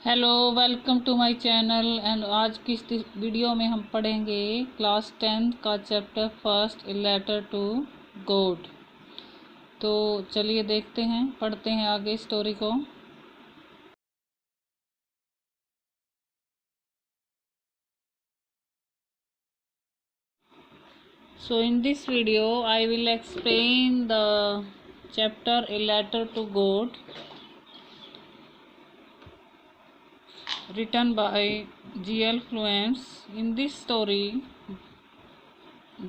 Hello, welcome to my channel. And आज की इस वीडियो में हम पढ़ेंगे क्लास 10 का chapter first, a letter to God. तो चलिए देखते हैं, पढ़ते हैं आगे स्टोरी को। So in this video I will explain the chapter a letter to God written by G.L. Fluence. In this story,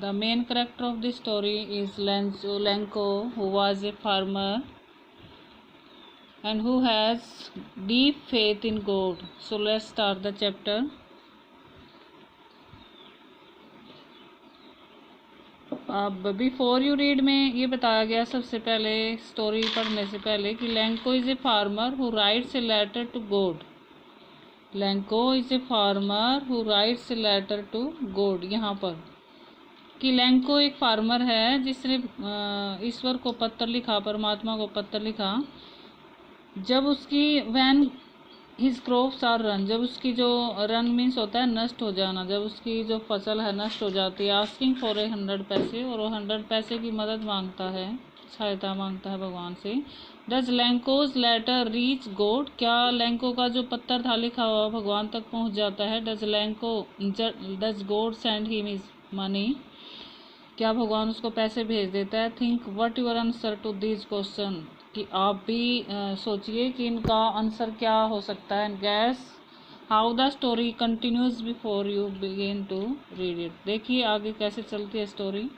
the main character of the story is Lenko, who was a farmer and who has deep faith in God. So let's start the chapter. अब before you read में ये बताया गया सबसे पहले, story पढ़ने से पहले, कि Lencho is a farmer who writes a letter to God. Lencho is a farmer who writes a letter to God. यहाँ पर कि लेंको एक फार्मर है जिसने ईश्वर को पत्र लिखा, परमात्मा को पत्र लिखा, जब उसकी when his crops are run, जब उसकी जो रन मीन्स होता है नष्ट हो जाना, जब उसकी जो फसल है नष्ट हो जाती है। आस्किंग फॉर 100 पैसे, और वो 100 पैसे की मदद मांगता है, सहायता मांगता है भगवान से। डज लेंकोज लेटर रीच गॉड, क्या लेंको का जो पत्र था लिखा हुआ भगवान तक पहुंच जाता है। Does God send him is money, क्या भगवान उसको पैसे भेज देता है। Think what your answer to this question, कि आप भी सोचिए कि इनका आंसर क्या हो सकता है। And guess how the story continues before you begin to read it. देखिए आगे कैसे चलती है स्टोरी।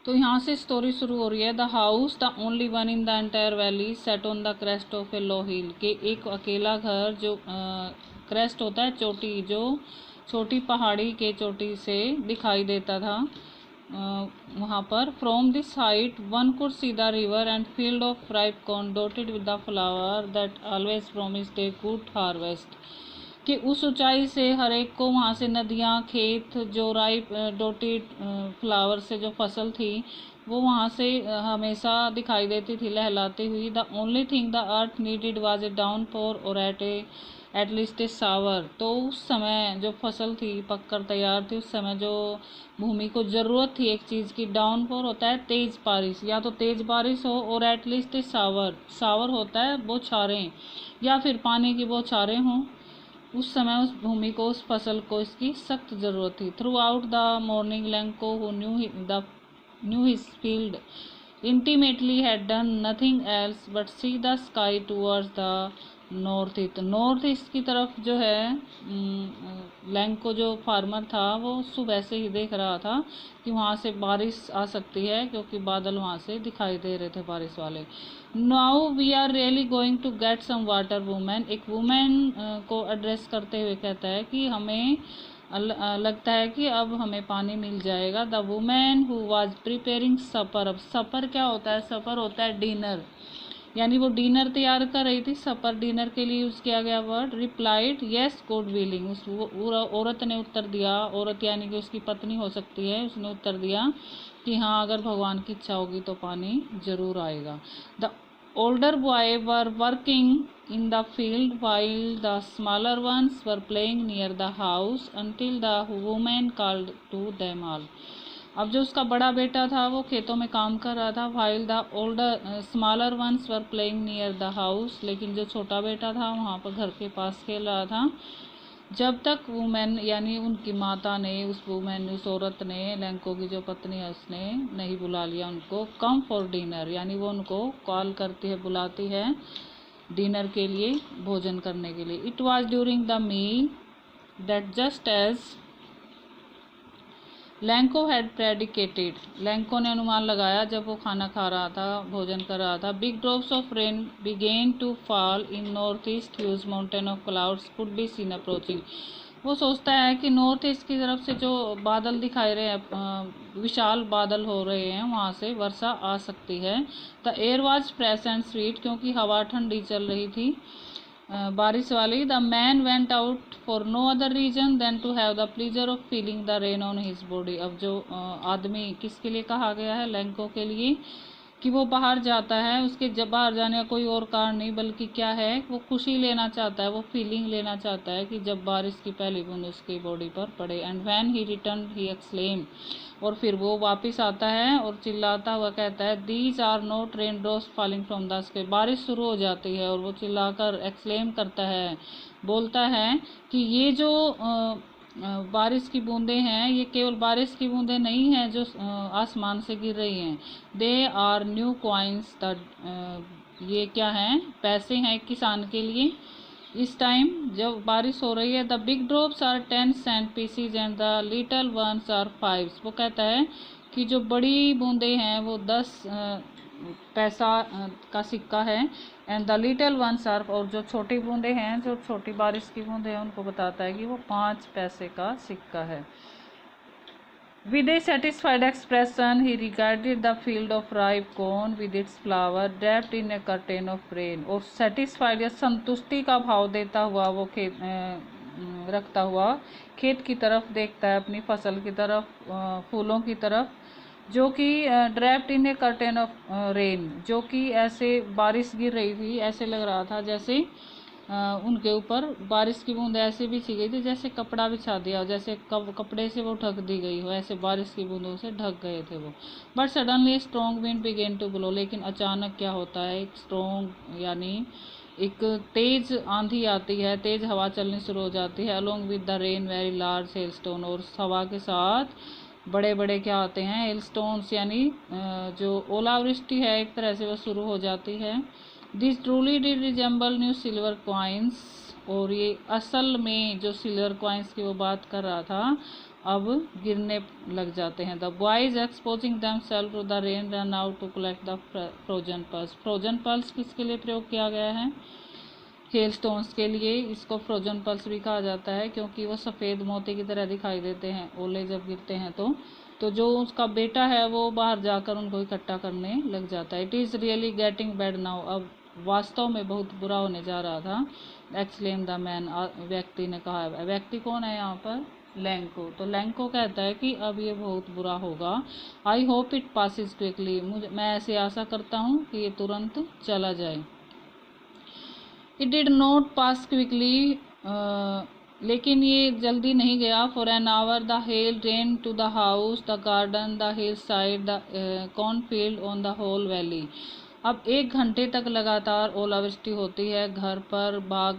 तो यहाँ से स्टोरी शुरू हो रही है। The house the only one in the entire valley set on the crest of a low hill, के एक अकेला घर जो क्रेस्ट होता है चोटी, जो छोटी पहाड़ी के चोटी से दिखाई देता था। वहाँ पर from this height one could see the river and field of ripe corn dotted with the flower that always promised a good harvest, कि उस ऊंचाई से हर एक को वहाँ से नदियाँ, खेत, जो राइप डॉटेड फ्लावर से जो फसल थी वो वहाँ से हमेशा दिखाई देती थी लहलाती हुई। The only thing the earth needed was a downpour और एट लीस्ट ए सावर, तो उस समय जो फसल थी पककर तैयार थी, उस समय जो भूमि को ज़रूरत थी एक चीज़ की, डाउनपोर होता है तेज़ बारिश, या तो तेज़ बारिश हो, और एट लीस्ट ए सावर, सावर होता है बौछारें, या फिर पानी की बौछारें हों। उस समय उस भूमि को, उस फसल को इसकी सख्त ज़रूरत थी। Through out the morning Lanco who knew his field intimately had done nothing else but see the sky towards the north east की तरफ जो है लेंको जो फार्मर था वो सुबह से ही देख रहा था कि वहाँ से बारिश आ सकती है, क्योंकि बादल वहाँ से दिखाई दे रहे थे बारिश वाले। Now we are really going to get some water. Women, एक वुमेन को एड्रेस करते हुए कहता है कि हमें लगता है कि अब हमें पानी मिल जाएगा। The women who was preparing supper, अब सपर क्या होता है, सपर होता है डिनर, यानी वो डिनर तैयार कर रही थी। सपर डिनर के लिए यूज़ किया गया word. Replied yes God willing, उस औरत ने उत्तर दिया, औरत यानी कि उसकी पत्नी हो सकती है, उसने उत्तर दिया कि हाँ अगर भगवान की इच्छा होगी तो पानी जरूर आएगा। The older boy were working in the field while the smaller ones were playing near the house until the woman called to them all. अब जो उसका बड़ा बेटा था वो खेतों में काम कर रहा था। while the older smaller ones were playing near the house, लेकिन जो छोटा बेटा था वहाँ पर घर के पास खेल रहा था। जब तक वुमेन यानी उनकी माता ने, उस वुमेन, उस औरत ने, लेंको की जो पत्नी है उसने नहीं बुला लिया उनको कम फॉर डिनर, यानी वो उनको कॉल करती है, बुलाती है डिनर के लिए, भोजन करने के लिए। It was during the meal that just as Lencho had predicted, Lencho ने अनुमान लगाया जब वो खाना खा रहा था, भोजन कर रहा था। Big drops of rain began to fall in north east, huge mountain of clouds could be seen approaching. वो सोचता है कि नॉर्थ ईस्ट की तरफ से जो बादल दिखाई रहे हैं, विशाल बादल हो रहे हैं, वहाँ से वर्षा आ सकती है। The air was fresh and sweet, क्योंकि हवा ठंडी चल रही थी बारिश वाली। The man went out for no other reason than to have the pleasure of feeling the rain on his body. अब जो आदमी किसके लिए कहा गया है, लेंको के लिए, कि वो बाहर जाता है, उसके जब बाहर जाने का कोई और कारण नहीं बल्कि क्या है, वो खुशी लेना चाहता है, वो फीलिंग लेना चाहता है कि जब बारिश की पहली बूंद उसकी बॉडी पर पड़े। And when he return he exclaim, और फिर वो वापस आता है और चिल्लाता हुआ कहता है, these are not rain drops falling from the sky. बारिश शुरू हो जाती है और वो चिल्लाकर एक्सक्लेम करता है, बोलता है कि ये जो बारिश की बूंदें हैं, ये केवल बारिश की बूंदें नहीं हैं जो आसमान से गिर रही हैं। दे आर न्यू कॉइन्स, ये क्या हैं, पैसे हैं एक किसान के लिए। इस टाइम जब बारिश हो रही है, the big drops are 10 cent pieces and the little ones are 5। वो कहता है कि जो बड़ी बूंदें हैं वो 10 पैसा का सिक्का है, and the little ones are, और जो छोटी बूंदें हैं, जो छोटी बारिश की बूंदें हैं, उनको बताता है कि वो 5 पैसे का सिक्का है। With a satisfied expression, he regarded the field of ripe corn with its flower draped in a curtain of rain। और satisfied या संतुष्टि का भाव देता हुआ वो रखता हुआ खेत की तरफ देखता है, अपनी फसल की तरफ, फूलों की तरफ, जो कि draped in A curtain of rain, जो कि ऐसे बारिश गिर रही थी, ऐसे लग रहा था जैसे उनके ऊपर बारिश की बूंद ऐसे बिछी गई थी जैसे कपड़ा बिछा दिया हो, जैसे कपड़े से वो ढक दी गई हो, ऐसे बारिश की बूंदों से ढक गए थे वो। But suddenly strong wind began to blow, लेकिन अचानक क्या होता है, एक स्ट्रॉन्ग यानी एक तेज आंधी आती है, तेज हवा चलनी शुरू हो जाती है। Along with the rain very large hailstone, और हवा के साथ बड़े बड़े क्या आते हैं, हेलस्टोन्स, यानी जो ओलावृष्टि है एक तरह से वो शुरू हो जाती है। This truly did resemble new silver coins, और ये असल में जो सिल्वर कॉइन्स की वो बात कर रहा था अब गिरने लग जाते हैं। The boys exposing themselves to the rain run out to collect the frozen pearls. Frozen pearls किसके लिए प्रयोग किया गया है, हेल स्टोन्स के लिए। इसको फ्रोजन पर्ल्स भी कहा जाता है क्योंकि वो सफ़ेद मोती की तरह दिखाई देते हैं ओले जब गिरते हैं तो जो उसका बेटा है वो बाहर जाकर उनको इकट्ठा करने लग जाता है। It is really getting bad now, अब वास्तव में बहुत बुरा होने जा रहा था। एक्सक्लेम द मैन, व्यक्ति ने कहा। व्यक्ति कौन है यहाँ पर, लैंको। तो लैंको कहता है कि अब ये बहुत बुरा होगा। I hope it passes quickly, मैं ऐसी आशा करता हूँ कि ये तुरंत चला जाए। It did not pass quickly, लेकिन ये जल्दी नहीं गया। For an hour the hail rain to the house, the garden, the hillside, the cornfield, on the whole valley. अब 1 घंटे तक लगातार ओलावृष्टि होती है, घर पर, बाग,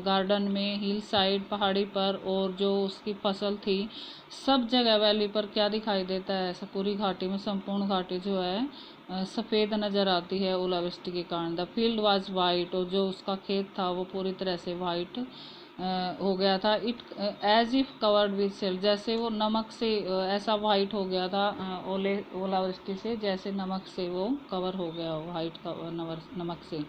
गार्डन में, हिल साइड, पहाड़ी पर, और जो उसकी फसल थी सब जगह वैली पर क्या दिखाई देता है, पूरी घाटी में, संपूर्ण घाटी जो है सफ़ेद नज़र आती है ओलावृष्टि के कारण। द फील्ड वाज वाइट, और जो उसका खेत था वो पूरी तरह से वाइट हो गया था। It as if covered with salt, जैसे वो नमक से ऐसा वाइट हो गया था ओलावृष्टि से, जैसे नमक से वो कवर हो गया वाइट नमक से।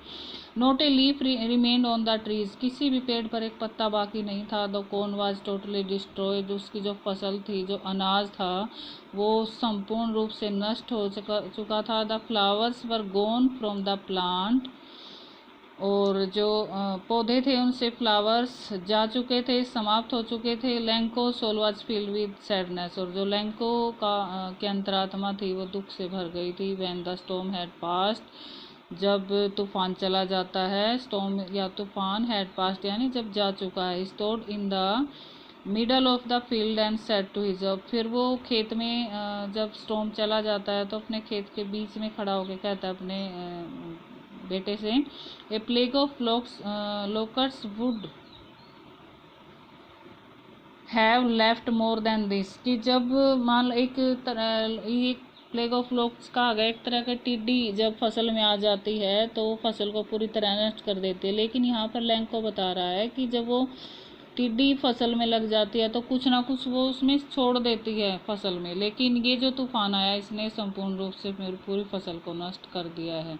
Note a leaf remained on the trees, किसी भी पेड़ पर एक पत्ता बाकी नहीं था। The corn was totally destroyed, उसकी जो फसल थी, जो अनाज था, वो संपूर्ण रूप से नष्ट हो चुका था। The flowers were gone from the plant, और जो पौधे थे उनसे फ्लावर्स जा चुके थे, समाप्त हो चुके थे। Lencho soul was filled with sadness, और जो लैंको का की अंतरात्मा थी वो दुख से भर गई थी। When the storm had passed, जब तूफान चला जाता है, स्टॉर्म या तूफान हैड पास्ट यानी जब जा चुका है। Stood in the middle of the field and said to his, फिर वो खेत में जब स्टॉर्म चला जाता है तो अपने खेत के बीच में खड़ा होकर कहता है अपने बेटे से, a plague of locusts would have left more than this, कि जब मान एक प्लेग ऑफ लोक्स कहा गया, एक तरह का टिड्डी जब फसल में आ जाती है तो फसल को पूरी तरह नष्ट कर देती है। लेकिन यहाँ पर लैंको बता रहा है कि जब वो टिड्डी फसल में लग जाती है तो कुछ ना कुछ वो उसमें छोड़ देती है फसल में, लेकिन ये जो तूफान आया इसने संपूर्ण रूप से पूरी फसल को नष्ट कर दिया है।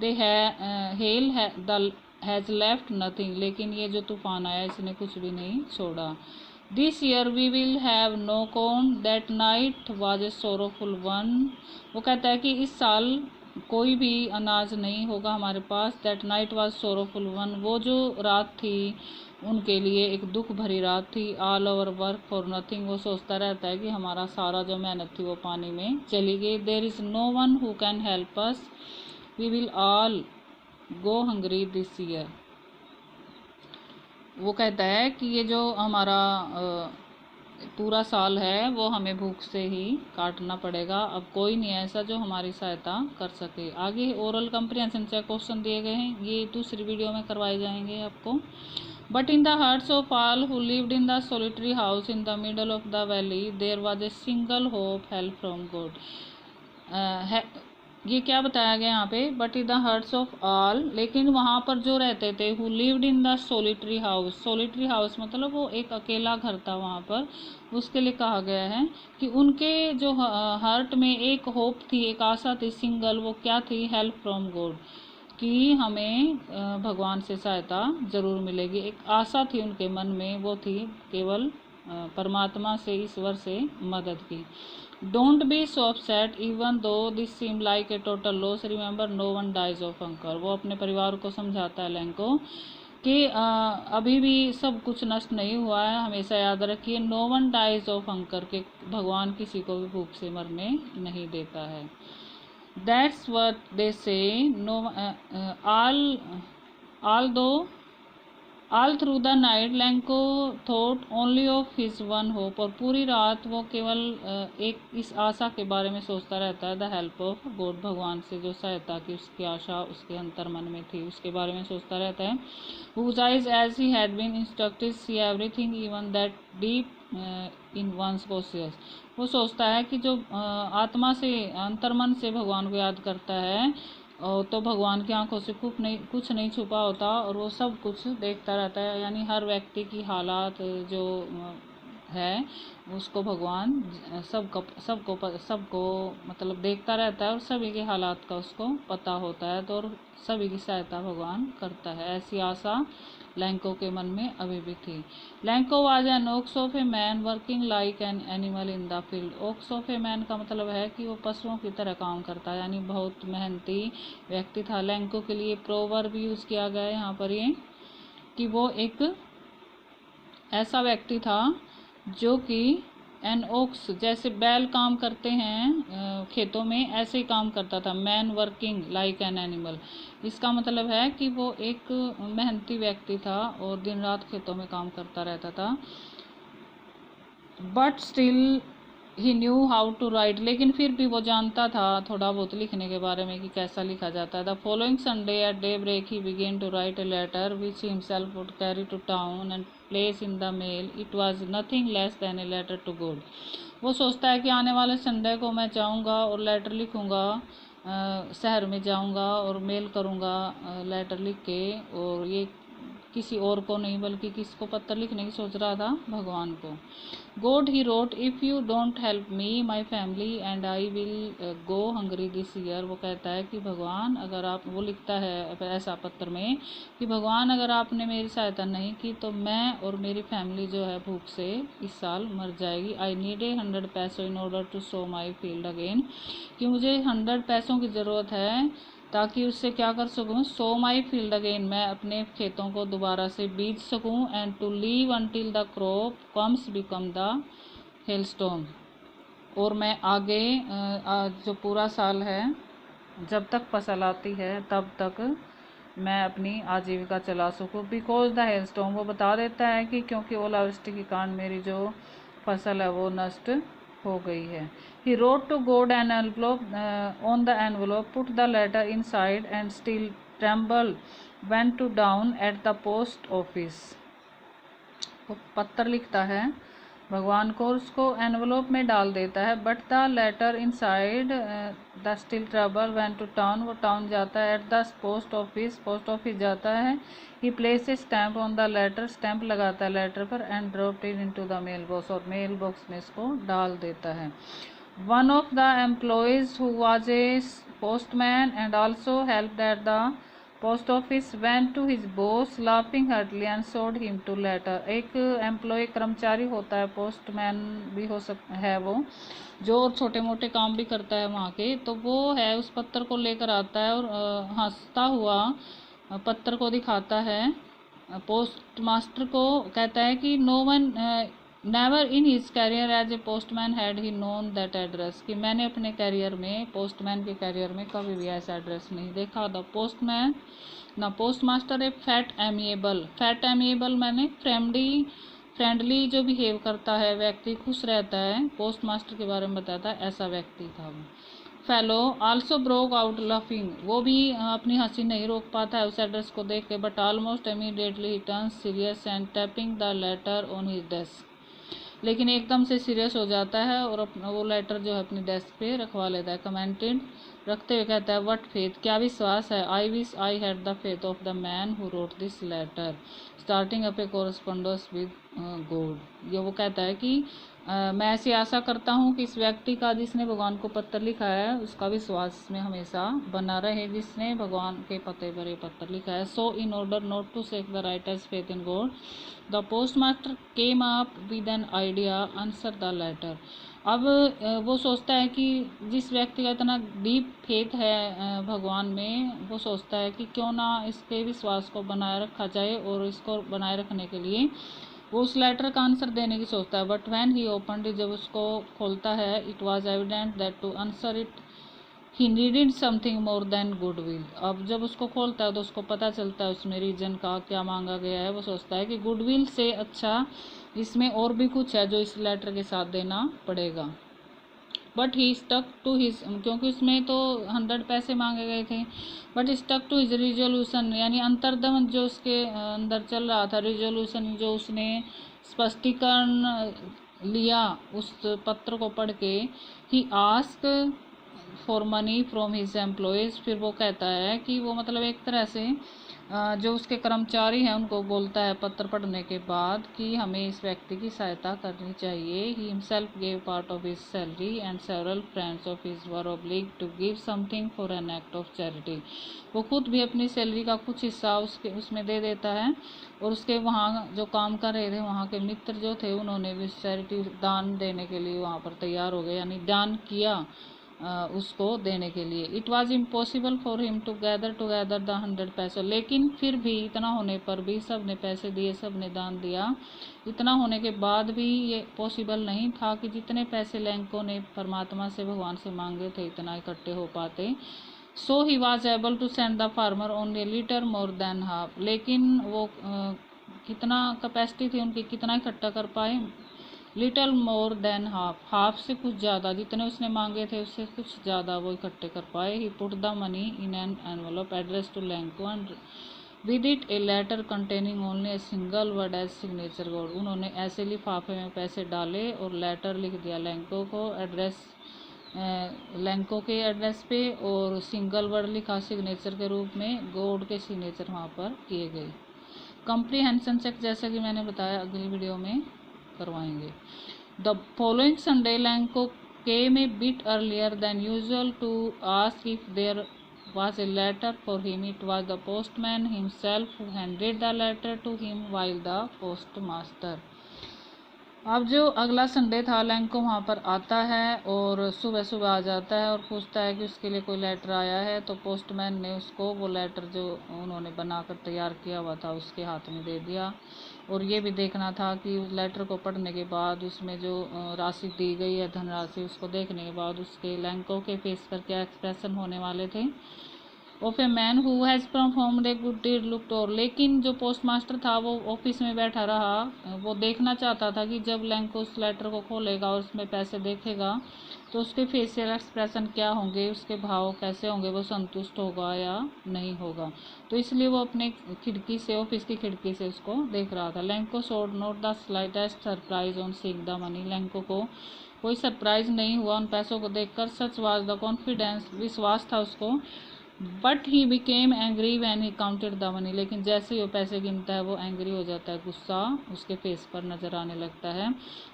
हेल हैज़ लेफ्ट नथिंग, लेकिन ये जो तूफान आया इसने कुछ भी नहीं छोड़ा। This year we will have no corn, that night was a sorrowful one. वो कहता है कि इस साल कोई भी अनाज नहीं होगा हमारे पास। That night was sorrowful one, वो जो रात थी उनके लिए एक दुख भरी रात थी। All over work for nothing, वो सोचता रहता है कि हमारा सारा जो मेहनत थी वो पानी में चली गई। There is no one who can help us, we will all go hungry this year. वो कहता है कि ये जो हमारा पूरा साल है वो हमें भूख से ही काटना पड़ेगा, अब कोई नहीं ऐसा जो हमारी सहायता कर सके। आगे ओरल कंप्रिहेंशन से क्वेश्चन दिए गए हैं, ये दूसरी वीडियो में करवाए जाएंगे आपको। But in the hearts of all who lived in the solitary house in the middle of the valley there was a single hope, help from God. ये क्या बताया गया यहाँ पे, but in the hearts of all, लेकिन वहाँ पर जो रहते थे, who lived in the solitary house, solitary house मतलब वो एक अकेला घर था वहाँ पर, उसके लिए कहा गया है कि उनके जो हार्ट में एक होप थी, एक आशा थी, सिंगल, वो क्या थी, हेल्प फ्रॉम गॉड, कि हमें भगवान से सहायता ज़रूर मिलेगी। एक आशा थी उनके मन में, वो थी केवल परमात्मा से, ईश्वर से मदद की। Don't be so upset even though this seem like a total loss, remember no one dies of hunger. वो अपने परिवार को समझाता है लैंको कि अभी भी सब कुछ नष्ट नहीं हुआ है, हमेशा याद रखिए, no one dies of hunger, के भगवान किसी को भी भूख से मरने नहीं देता है। दैट्स व्हाट दे से, know all through the night Lanco thought only of his one hope, और पूरी रात वो केवल एक इस आशा के बारे में सोचता रहता है, द हेल्प ऑफ गॉड, भगवान से जो सहायता की उसकी आशा उसके अंतर मन में थी, उसके बारे में सोचता रहता है। whose eyes as he had been instructed see everything even that deep in one's conscious, वो सोचता है कि जो आत्मा से, अंतर्मन से भगवान को याद करता है तो भगवान की आंखों से कुछ नहीं छुपा होता, और वो सब कुछ देखता रहता है। यानी हर व्यक्ति की हालात जो है उसको भगवान सबको मतलब देखता रहता है, और सभी के हालात का उसको पता होता है, तो और सभी की सहायता भगवान करता है। ऐसी आशा लैंको के मन में अभी भी थी। Lencho was an ox of a man working like an animal in the field. Ox of a man का मतलब है कि वो पशुओं की तरह काम करता है, यानी बहुत मेहनती व्यक्ति था। लैंको के लिए प्रोवर्ब यूज़ किया गया है यहाँ पर ये, कि वो एक ऐसा व्यक्ति था जो कि एन ओक्स, जैसे बैल काम करते हैं खेतों में, ऐसे ही काम करता था। Man working like an animal, इसका मतलब है कि वो एक मेहनती व्यक्ति था और दिन रात खेतों में काम करता रहता था। But still he knew how to write, लेकिन फिर भी वो जानता था थोड़ा बहुत लिखने के बारे में कि कैसा लिखा जाता है। The following Sunday at daybreak he began to write a letter which himself would carry to town and place in the mail. It was nothing less than a letter to God. वो सोचता है कि आने वाले Sunday को मैं जाऊंगा और लेटर लिखूंगा, शहर में जाऊंगा और मेल करूंगा लेटर लिख के, और ये किसी और को नहीं बल्कि किसको पत्र लिखने की सोच रहा था, भगवान को। God he wrote, if you don't help me my family and I will go hungry this year. वो कहता है कि भगवान अगर आप, वो लिखता है ऐसा पत्र में कि भगवान अगर आपने मेरी सहायता नहीं की तो मैं और मेरी फैमिली जो है भूख से इस साल मर जाएगी। आई नीड 100 पैसों in order to sow my field again, कि मुझे 100 पैसों की ज़रूरत है ताकि उससे क्या कर सकूँ, सो माई फील्ड अगेन, मैं अपने खेतों को दोबारा से बीज सकूँ, and to live until the crop comes become the hailstone, और मैं आगे जो पूरा साल है जब तक फसल आती है तब तक मैं अपनी आजीविका चला सकूँ। बिकॉज द हेलस्टोन, वो बता देता है कि क्योंकि ओलावृष्टि के कारण मेरी जो फसल है वो नष्ट हो गई है। He wrote to God an envelope, on the envelope, put the letter inside and still trembled, went to down at the post office. वो पत्र लिखता है भगवान को, उसको एनवलप में डाल देता है। But the letter inside the still trouble went to town, वो टाउन जाता है। एट द पोस्ट ऑफिस जाता है। He place a stamp on the letter, stamp लगाता है लेटर पर, and dropped it into the mail box, और mail box में इसको डाल देता है। One of the employees who was a postman and also helped at the post office went to his boss laughing heartily and showed him to letter. एक employee कर्मचारी होता है, पोस्टमैन भी हो सकता है वो, जो छोटे मोटे काम भी करता है वहाँ के, तो वो है उस पत्र को लेकर आता है और हंसता हुआ पत्र को दिखाता है। पोस्ट मास्टर को कहता है कि no one never in his career as a postman had he known that address, कि मैंने अपने कैरियर में, पोस्टमैन के कैरियर में कभी भी ऐसा एड्रेस नहीं देखा। द पोस्टमैन ना पोस्ट मास्टर ए फैट एमिएबल मैंने फ्रेंडली जो बिहेव करता है व्यक्ति, खुश रहता है, पोस्ट मास्टर के बारे में बताता है, ऐसा व्यक्ति था वो। Fellow also broke out laughing, वो भी अपनी हंसी नहीं रोक पाता है उस एड्रेस को देख के, but almost immediately he turns serious and tapping the later on his desk, लेकिन एकदम से सीरियस हो जाता है और अपना वो लेटर जो है अपनी डेस्क पे रखवा लेता है। कमेंटेड रखते हुए कहता है, व्हाट फेथ, क्या विश्वास है, I wish I had the faith of the man who wrote this letter starting up a correspondence with God. ये वो कहता है कि मैं ऐसी आशा करता हूँ कि इस व्यक्ति का जिसने भगवान को पत्र लिखा है उसका विश्वास में हमेशा बना रहे, जिसने भगवान के पते पर ये पत्र लिखा है। So in order not to shake the writer's faith in God the post master came up with an idea, answer the letter. अब वो सोचता है कि जिस व्यक्ति का इतना डीप फेथ है भगवान में, वो सोचता है कि क्यों ना इसके विश्वास को बनाए रखा जाए, और इसको बनाए रखने के लिए वो उस लेटर का आंसर देने की सोचता है। But when he opened it, जब उसको खोलता है, it was evident that to answer it he needed something more than goodwill. अब जब उसको खोलता है तो उसको पता चलता है उसमें रीजन का क्या मांगा गया है। वो सोचता है कि गुडविल से अच्छा इसमें और भी कुछ है जो इस लेटर के साथ देना पड़ेगा। But he stuck to his, क्योंकि उसमें तो 100 पैसे मांगे गए थे, but stuck to his resolution, यानी अंतर्दम जो उसके अंदर चल रहा था, रिजोल्यूशन जो उसने स्पष्टीकरण लिया उस पत्र को पढ़ के। He ask for money from his employees, फिर वो कहता है कि वो मतलब एक तरह से जो उसके कर्मचारी हैं उनको बोलता है पत्र पढ़ने के बाद कि हमें इस व्यक्ति की सहायता करनी चाहिए। He himself gave part of his salary and several friends of his were obliged to give something for an act of charity. वो खुद भी अपनी सैलरी का कुछ हिस्सा उसमें दे देता है, और उसके वहाँ जो काम कर रहे थे वहाँ के मित्र जो थे उन्होंने भी चैरिटी दान देने के लिए वहाँ पर तैयार हो गए, यानी दान किया उसको देने के लिए। It was impossible for him to gather together the 100 पैसे, लेकिन फिर भी इतना होने पर भी सब ने पैसे दिए, सब ने दान दिया, इतना होने के बाद भी ये पॉसिबल नहीं था कि जितने पैसे लैंको ने परमात्मा से, भगवान से मांगे थे, इतना इकट्ठे हो पाते। So he was able to send the farmer only little more than half, लेकिन वो कितना कैपेसिटी थी उनकी, कितना इकट्ठा कर पाए, लिटल मोर देन हाफ से कुछ ज़्यादा, जितने उसने मांगे थे उससे कुछ ज़्यादा वो इकट्ठे कर पाए। He put the money in an envelope address to Lencho and with it a letter containing only a single word as signature God. उन्होंने ऐसे लिफाफे में पैसे डाले और लेटर लिख दिया लैंको को, एड्रेस लैंको के एड्रेस पे, और सिंगल वर्ड लिखा सिग्नेचर के रूप में, गॉड के सिग्नेचर वहाँ पर किए गए। कंप्रीहेंशन चेक जैसा कि मैंने बताया अगली वीडियो में करवाएंगे। The following Sunday Lencho came a bit earlier than usual to ask if there was a letter for him. It was the postman himself who handed the letter to him while the postmaster. अब जो अगला Sunday था, लैंको वहाँ पर आता है और सुबह सुबह आ जाता है और पूछता है कि उसके लिए कोई लेटर आया है। तो पोस्टमैन ने उसको वो लेटर जो उन्होंने बनाकर तैयार किया हुआ था उसके हाथ में दे दिया, और ये भी देखना था कि उस लेटर को पढ़ने के बाद उसमें जो राशि दी गई है, धनराशि, उसको देखने के बाद उसके लैंको के फेस पर क्या एक्सप्रेशन होने वाले थे। Of a man who has performed a good deed looked over, लेकिन जो पोस्ट मास्टर था वो ऑफिस में बैठा रहा, वो देखना चाहता था कि जब लैंको उस लेटर को खोलेगा और उसमें पैसे देखेगा तो उसके फेशियल एक्सप्रेशन क्या होंगे, उसके भाव कैसे होंगे, वो संतुष्ट होगा या नहीं होगा। तो इसलिए वो अपने खिड़की से, ऑफिस की खिड़की से उसको देख रहा था। Lanco showed not the slightest surprise on seeing the money, Lanco को कोई सरप्राइज नहीं हुआ उन पैसों को देखकर। सच वाज द कॉन्फिडेंस, विश्वास था उसको। But he became angry when he counted the money, लेकिन जैसे ही वो पैसे गिनता है वो एंग्री हो जाता है, गुस्सा उसके फेस पर नज़र आने लगता है।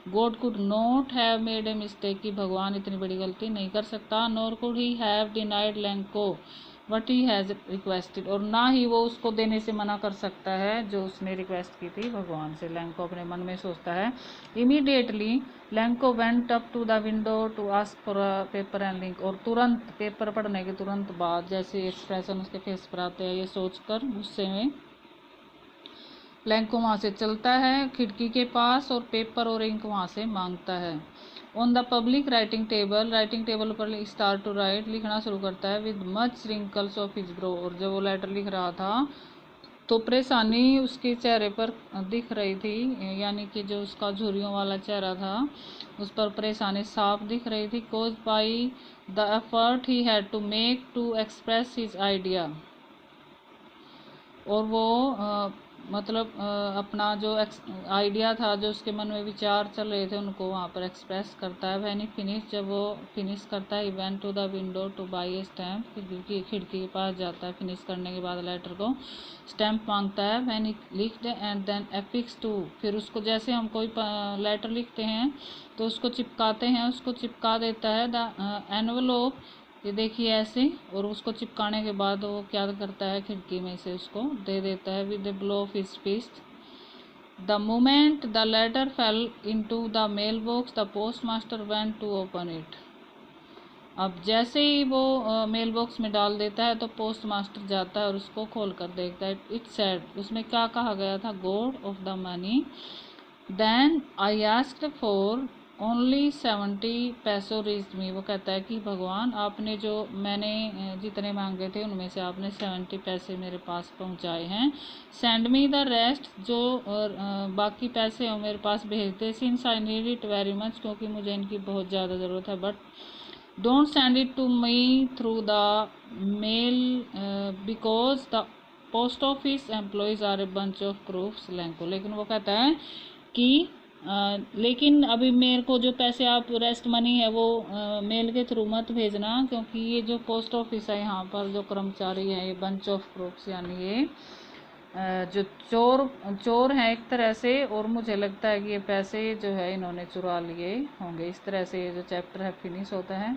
God could not have made a mistake, कि भगवान इतनी बड़ी गलती नहीं कर सकता। Nor could he have denied Lanco what he has requested, और ना ही वो उसको देने से मना कर सकता है जो उसने रिक्वेस्ट की थी भगवान से। लैंको अपने मन में सोचता है। Immediately Lencho went up to the window to ask for a paper and ink, और तुरंत पेपर पढ़ने के तुरंत बाद जैसे एक्सप्रेशन उसके फेस पर आते हैं ये सोचकर गुस्से में लैंको वहाँ से चलता है खिड़की के पास और पेपर और इंक वहाँ से मांगता है। On the public writing table पर स्टार्ट टू राइट, लिखना शुरू करता है with much wrinkles of his bro, और जब वो लेटर लिख रहा था तो परेशानी उसके चेहरे पर दिख रही थी, यानी कि जो उसका झुर्रियों वाला चेहरा था उस पर परेशानी साफ दिख रही थी। Cause by the effort he had to make to express his idea, और वो अपना जो आइडिया था, जो उसके मन में विचार चल रहे थे, उनको वहाँ पर एक्सप्रेस करता है। वैन ही फिनिश, जब वो फिनिश करता है, he went to the window to buy a stamp, खिड़की के पास जाता है फिनिश करने के बाद लेटर को, स्टैम्प मांगता है। When he licked and then affix to, फिर उसको जैसे हम कोई लेटर लिखते हैं तो उसको चिपकाते हैं, उसको चिपका देता है। द एनवलोप, ये देखिए ऐसे, और उसको चिपकाने के बाद वो क्या करता है खिड़की में से उसको दे देता है with the blow of his fist. The moment the letter fell into the mail box the post master went to open it, अब जैसे ही वो मेल बॉक्स में डाल देता है तो पोस्ट मास्टर जाता है और उसको खोल कर देखता है। इट सेड, उसमें क्या कहा गया था, God of the money then I asked for only 70 पैसों रीच्ड मी, वो कहता है कि भगवान आपने जो मैंने जितने मांगे थे उनमें से आपने 70 पैसे मेरे पास पहुंचाए हैं। सेंड मी द रेस्ट, जो बाकी पैसे हो मेरे पास भेज दे। Since I need it very much, क्योंकि मुझे इनकी बहुत ज़्यादा ज़रूरत है। But don't send it to me through the mail because the post office employees are a bunch of crooks Lencho, लेकिन वो कहता है कि लेकिन अभी मेरे को जो पैसे आप रेस्ट मनी है वो मेल के थ्रू मत भेजना, क्योंकि ये जो पोस्ट ऑफिस है यहाँ पर जो कर्मचारी है ये बंच ऑफ क्रूक्स, यानी ये जो चोर हैं एक तरह से, और मुझे लगता है कि ये पैसे जो है इन्होंने चुरा लिए होंगे। इस तरह से ये जो चैप्टर है फिनिश होता है।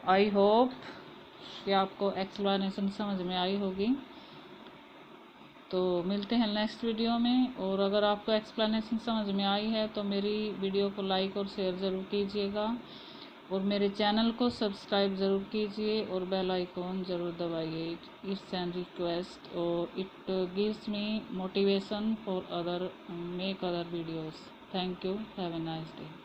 आई होप कि आपको एक्सप्लेनेशन समझ में आई होगी। तो मिलते हैं नेक्स्ट वीडियो में, और अगर आपको एक्सप्लेनेशन समझ में आई है तो मेरी वीडियो को लाइक और शेयर ज़रूर कीजिएगा, और मेरे चैनल को सब्सक्राइब ज़रूर कीजिए और बेल आइकॉन ज़रूर दबाइए। इट्स एन रिक्वेस्ट, और it gives me motivation for other make other videos. Thank you, have a nice day.